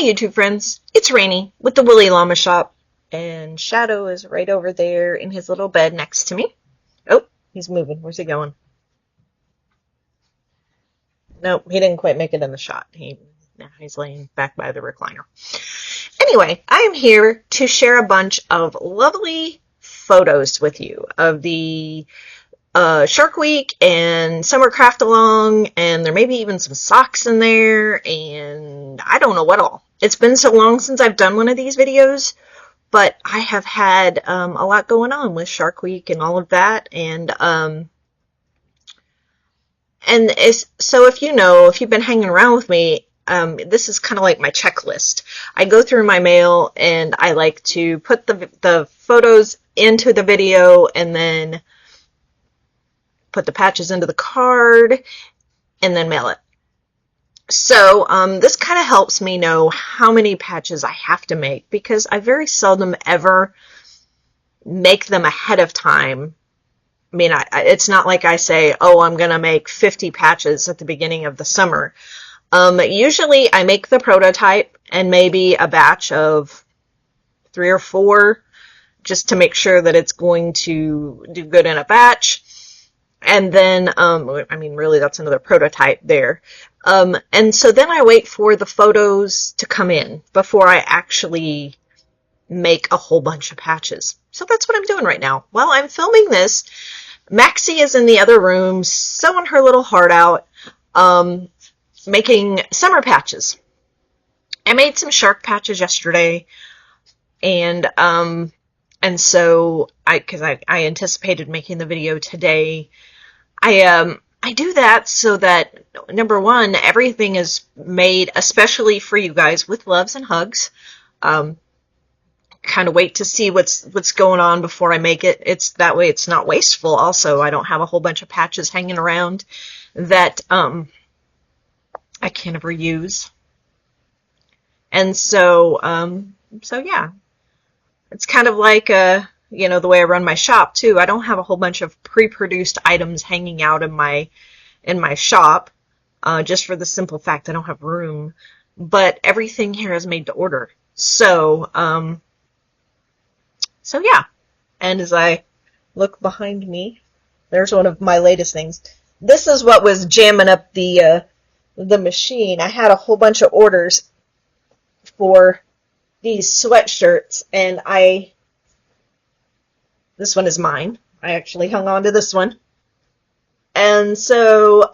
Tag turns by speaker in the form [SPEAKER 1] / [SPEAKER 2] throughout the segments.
[SPEAKER 1] YouTube friends, it's Rainy with the Wooly Llama Shop, and Shadow is right over there in his little bed next to me. Oh, he's moving. Where's he going? Nope, he didn't quite make it in the shot. He's laying back by the recliner. Anyway, I am here to share a bunch of lovely photos with you of the Shark Week and Summer Craft Along, and there may be even some socks in there, and I don't know what all. It's been so long since I've done one of these videos, but I have had a lot going on with Shark Week and all of that, so if you've been hanging around with me, this is kind of like my checklist. I go through my mail and I like to put the photos into the video and then put the patches into the card and then mail it. So this kind of helps me know how many patches I have to make, because I very seldom ever make them ahead of time. I mean, it's not like I say, oh, I'm going to make 50 patches at the beginning of the summer. Usually I make the prototype and maybe a batch of 3 or 4 just to make sure that it's going to do good in a batch. And then, really that's another prototype there. And so then I wait for the photos to come in before I actually make a whole bunch of patches. So that's what I'm doing right now. While I'm filming this, Maxi is in the other room sewing her little heart out, making summer patches. I made some shark patches yesterday, and so because I anticipated making the video today, I do that so that, number one, everything is made especially for you guys with loves and hugs. Kind of wait to see what's going on before I make it. It's that way it's not wasteful. Also, I don't have a whole bunch of patches hanging around that I can't ever use. And so yeah, it's kind of like the way I run my shop too. I don't have a whole bunch of pre-produced items hanging out in my shop, just for the simple fact I don't have room. But everything here is made to order. So yeah. And as I look behind me, there's one of my latest things. This is what was jamming up the machine. I had a whole bunch of orders for these sweatshirts, and this one is mine. I actually hung on to this one. And so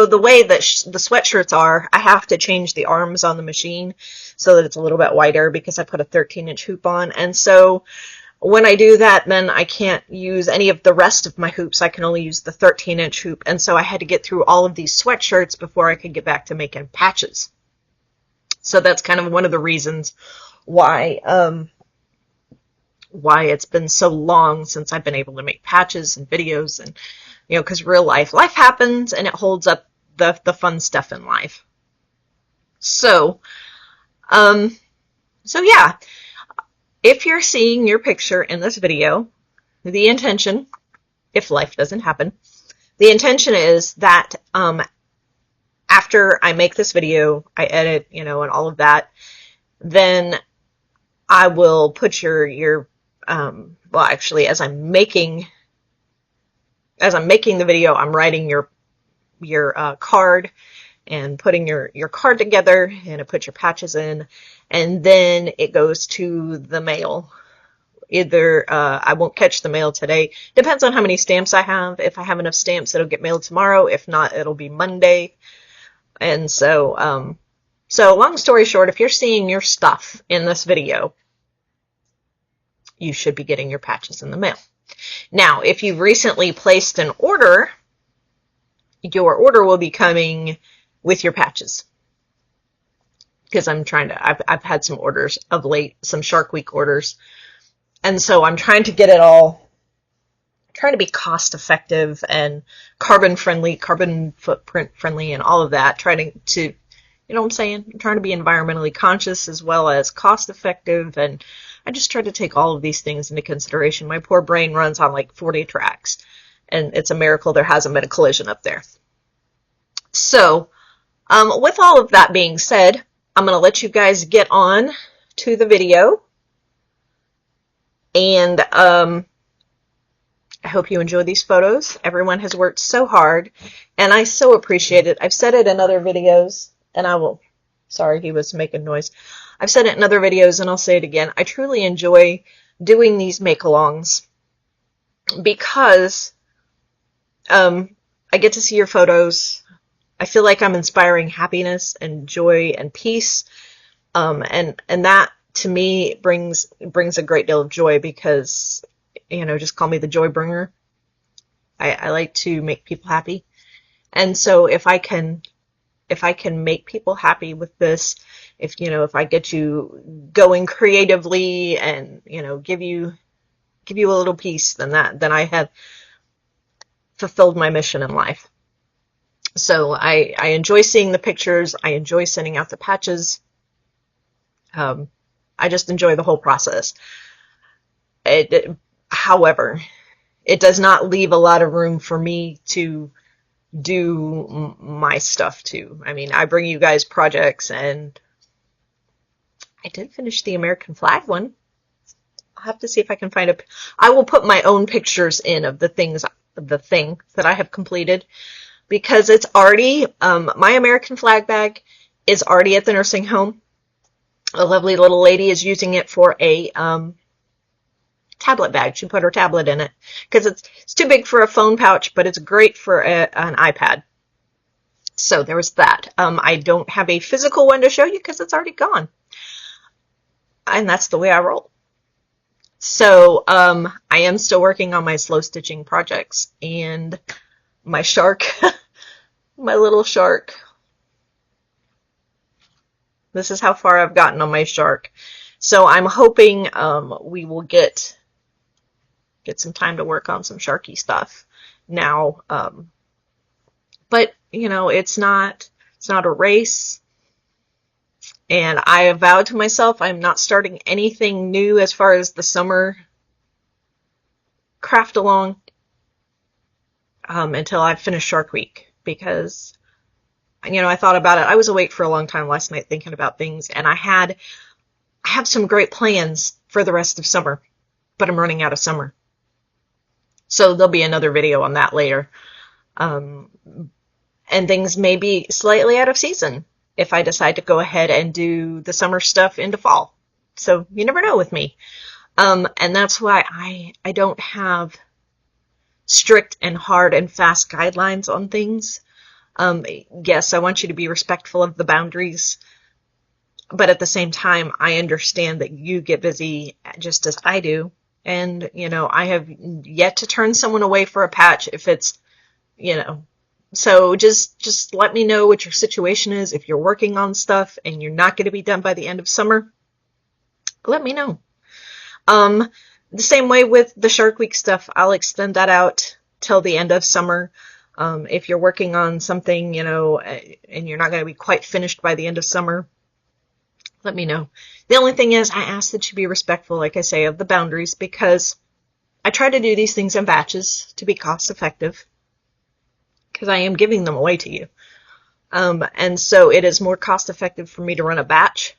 [SPEAKER 1] the way that the sweatshirts are, I have to change the arms on the machine so that it's a little bit wider, because I put a 13-inch hoop on. And so when I do that, then I can't use any of the rest of my hoops. I can only use the 13-inch hoop. And so I had to get through all of these sweatshirts before I could get back to making patches. So that's kind of one of the reasons why it's been so long since I've been able to make patches and videos, and because life happens, and it holds up the fun stuff in life. So yeah, if you're seeing your picture in this video, the intention, if life doesn't happen, the intention is that after I make this video, I edit, and all of that, then I will put your actually, as I'm making the video, I'm writing your card and putting your card together, and I put your patches in, and then it goes to the mail. Either I won't catch the mail today. Depends on how many stamps I have. If I have enough stamps, it'll get mailed tomorrow. If not, it'll be Monday. And so long story short, if you're seeing your stuff in this video, you should be getting your patches in the mail. Now, if you've recently placed an order, your order will be coming with your patches. Because I've had some orders of late, some Shark Week orders. And so I'm trying to get it all, trying to be cost effective and carbon footprint friendly and all of that. Trying to, you know what I'm saying? I'm trying to be environmentally conscious as well as cost effective, and I just try to take all of these things into consideration. My poor brain runs on like 40 tracks, and it's a miracle there hasn't been a collision up there. So, With all of that being said, I'm going to let you guys get on to the video. And I hope you enjoy these photos. Everyone has worked so hard, and I so appreciate it. I've said it in other videos, and I will... Sorry, he was making noise. I've said it in other videos, and I'll say it again. I truly enjoy doing these make-alongs because I get to see your photos. I feel like I'm inspiring happiness and joy and peace, and that to me brings a great deal of joy because, you know, just call me the joy bringer. I like to make people happy, and so if I can make people happy with this, if I get you going creatively and, give you a little peace, then I have fulfilled my mission in life. So I enjoy seeing the pictures. I enjoy sending out the patches. I just enjoy the whole process. However, it does not leave a lot of room for me to do my stuff too. I mean, I bring you guys projects, and I did finish the American flag one. I'll have to see if I can find I will put my own pictures in of the thing that I have completed, because it's already, my American flag bag is already at the nursing home. A lovely little lady is using it for a tablet bag. She put her tablet in it because it's too big for a phone pouch, but it's great for an iPad. So there was that. I don't have a physical one to show you because it's already gone. And that's the way I roll. So I am still working on my slow stitching projects, and my shark, my little shark. This is how far I've gotten on my shark. So I'm hoping we will get some time to work on some Sharky stuff now. But it's not a race. And I have vowed to myself I'm not starting anything new as far as the summer craft along until I finish Shark Week, because I thought about it. I was awake for a long time last night thinking about things, and I have some great plans for the rest of summer, but I'm running out of summer. So there'll be another video on that later. And things may be slightly out of season if I decide to go ahead and do the summer stuff into fall. So you never know with me. And that's why I don't have strict and hard and fast guidelines on things. Yes, I want you to be respectful of the boundaries, but at the same time, I understand that you get busy just as I do. And, I have yet to turn someone away for a patch if it's, so just let me know what your situation is. If you're working on stuff and you're not going to be done by the end of summer, let me know. The same way with the Shark Week stuff, I'll extend that out till the end of summer. If you're working on something, and you're not going to be quite finished by the end of summer, let me know. The only thing is, I ask that you be respectful, like I say, of the boundaries, because I try to do these things in batches to be cost effective, because I am giving them away to you. And so it is more cost effective for me to run a batch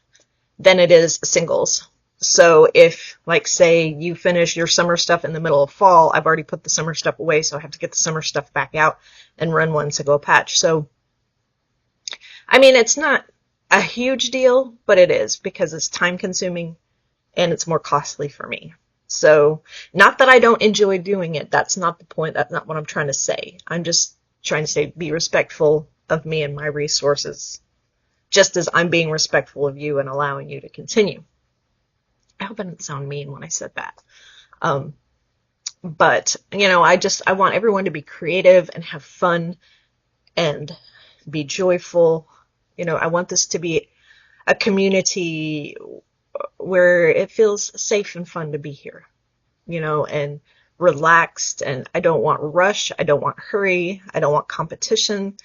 [SPEAKER 1] than it is singles. So if, like, say you finish your summer stuff in the middle of fall, I've already put the summer stuff away, so I have to get the summer stuff back out and run one single patch. So, I mean, it's not a huge deal, but it is, because it's time consuming and it's more costly for me. So, not that I don't enjoy doing it. That's not the point. That's not what I'm trying to say. I'm just trying to say be respectful of me and my resources, just as I'm being respectful of you and allowing you to continue. I hope I didn't sound mean when I said that. But, I want everyone to be creative and have fun and be joyful. I want this to be a community where it feels safe and fun to be here, and relaxed. And I don't want rush. I don't want hurry. I don't want competition.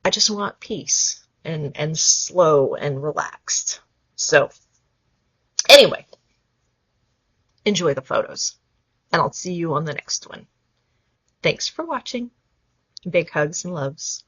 [SPEAKER 1] I just want peace and slow and relaxed. So anyway, enjoy the photos, and I'll see you on the next one. Thanks for watching. Big hugs and loves.